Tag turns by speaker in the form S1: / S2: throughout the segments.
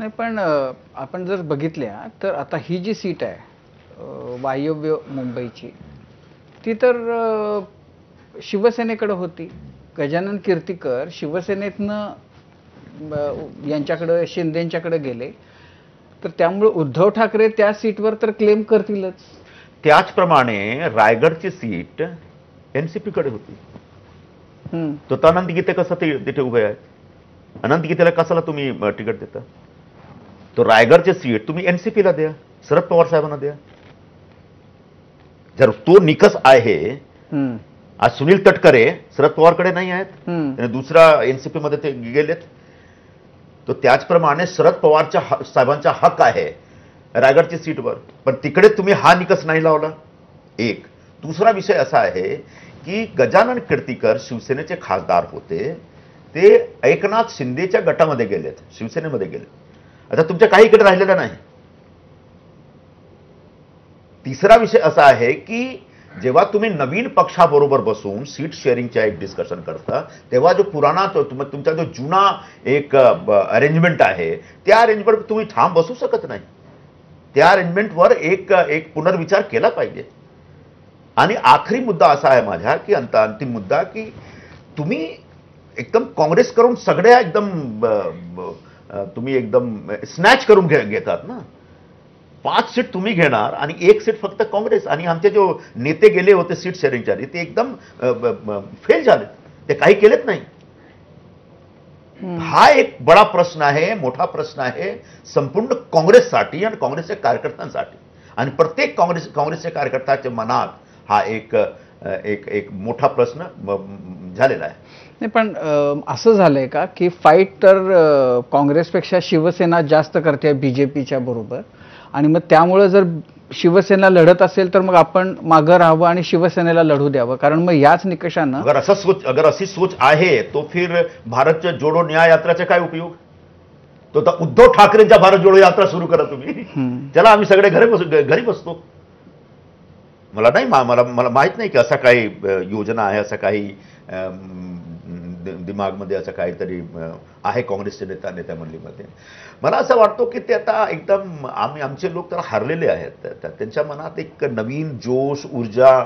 S1: नाही पण आपण जर बघितल्या तर आता ही जी सीट आहे वायव्य मुंबईची, ती तर शिवसेनेकडे होती. गजानन कीर्तीकर शिवसेनेतनं यांच्याकडे शिंदेंच्याकडे गेले, तर त्यामुळे उद्धव ठाकरे त्या सीटवर तर क्लेम करतीलच.
S2: त्याचप्रमाणे रायगडची सीट एनसीपी कडे होती. तो अनंत गीते कसं तिथे उभे आहेत? अनंत गीतेला कशाला तुम्ही तिकीट देता? तो रायगडची सीट तुम्ही एनसीपीला द्या, शरद पवार साहेबांना द्या. जर तो निकष आहे, आज सुनील तटकरे शरद पवारकडे नाही आहेत, दुसरा एनसीपी मध्ये ते गेलेत, तो त्याचप्रमाणे शरद पवारच्या साहेबांचा हक्क आहे रायगडची सीटवर, पण तिकडे तुम्ही हा निकष नाही लावला. एक दुसरा विषय असा आहे की गजानन कीर्तीकर शिवसेनेचे खासदार होते, ते एकनाथ शिंदेच्या गटामध्ये गेलेत, शिवसेनेमध्ये गेले. आता तुमच्या काही इकडे राहिलेलं नाही. तिसरा विषय असा आहे की जेव्हा तुम्ही नवीन पक्षाबरोबर बसून सीट शेअरिंगच्या एक डिस्कशन करता, तेव्हा जो पुराणा तुमचा जो जुना एक अरेंजमेंट आहे, त्या अरेंजमेंट तुम्ही ठाम बसू शकत नाही. त्या अरेंजमेंटवर एक पुनर्विचार केला पाहिजे. आणि आखरी मुद्दा असा आहे माझा की अंतिम मुद्दा, की तुम्ही एकदम काँग्रेस करून सगळ्या एकदम तुम्ही एकदम स्नॅच करून घेतात ना. 5 सीट तुम्ही घेणार आणि 1 सीट फक्त काँग्रेस, आणि आमचे जो नेते गेले होते सीट शेअरिंगच्या, ते एकदम फेल झाले, ते काही केलेच नाही. हा एक बडा प्रश्न आहे, मोठा प्रश्न आहे संपूर्ण काँग्रेससाठी आणि काँग्रेसच्या कार्यकर्त्यांसाठी. आणि प्रत्येक काँग्रेसच्या कार्यकर्त्याच्या मनात हा एक मोठा प्रश्न झालेला आहे.
S1: नाही पण असं झालंय का की फाईट तर काँग्रेसपेक्षा शिवसेना जास्त करते बीजेपीच्या बरोबर, आणि मग त्यामुळे जर शिवसेना लढत असेल तर मग आपण मागं राहावं आणि शिवसेनेला लढू द्यावं, कारण मग याच निकषानं
S2: अगर अशी सोच आहे तो फिर भारत जोडो न्याय यात्राचा काय उपयोग? तो तर उद्धव ठाकरेंच्या भारत जोडो यात्रा सुरू करा तुम्ही. त्याला आम्ही सगळे घरी बसतो. मला माहित नाही की असा काही योजना आहे, असं काही दिमागमध्ये असं काहीतरी आहे काँग्रेसच्या नेत्या मंडळीमध्ये. मला असं वाटतं की ते आता एकदम आमचे लोक तर हरलेले आहेत. त्यांच्या मनात एक नवीन जोश, ऊर्जा,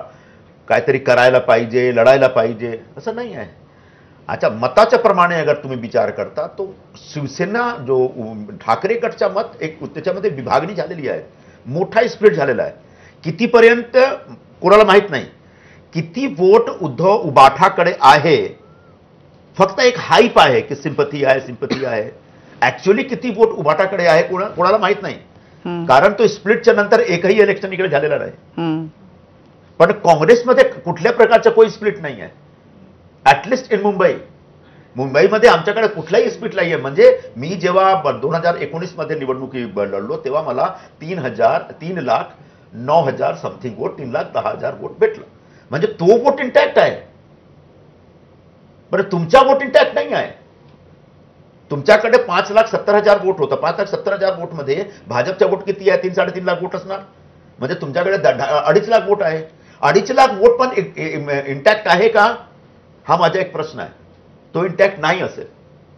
S2: काहीतरी करायला पाहिजे, लढायला पाहिजे असं नाही आहे. अच्छा, मताच्या प्रमाणे अगर तुम्ही विचार करता तो शिवसेना जो ठाकरे गटच्या मत एक त्याच्यामध्ये विभागणी झालेली आहे, मोठा स्प्लिट झालेला आहे. कितीपर्यंत कोणाला माहित नाही, किती वोट उबाठाकडे आहे, फक्त एक हाईप आहे की सिंपथी आहे. ऍक्च्युअली किती वोट उबाठाकडे आहे कोणाला माहित नाही, कारण तो स्प्लिटच्या नंतर एकही इलेक्शन इकडे झालेला नाही. पण काँग्रेसमध्ये कुठल्या प्रकारचा काही स्प्लिट नाही आहे, ऍटलिस्ट इन मुंबईमध्ये आमच्याकडे कुठलाही स्प्लिट नाही आहे. म्हणजे मी जेव्हा 2019 मध्ये निवडणुकी लढलो तेव्हा मला 3,09,000 समथिंग वोट, 3,10,000 वोट भेटलं. म्हणजे तो वोट इंटॅक्ट आहे. बरं, तुमचा वोट इंटॅक्ट नाही आहे. तुमच्याकडे 5,70,000 वोट होतं. 5,70,000 वोट मध्ये भाजपच्या वोट किती आहे? 3-3.5 लाख वोट असणार. म्हणजे तुमच्याकडे 2.5 लाख वोट आहे. 2.5 लाख वोट पण इंटॅक्ट आहे का, हा माझा एक प्रश्न आहे. तो इंटॅक्ट नाही असेल,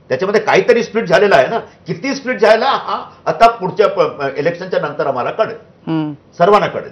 S2: त्याच्यामध्ये काहीतरी स्प्लिट झालेला आहे ना. किती स्प्लिट झाला हा आता पुढच्या इलेक्शनच्या नंतर आम्हाला कळेल, सर्वांना कळेल.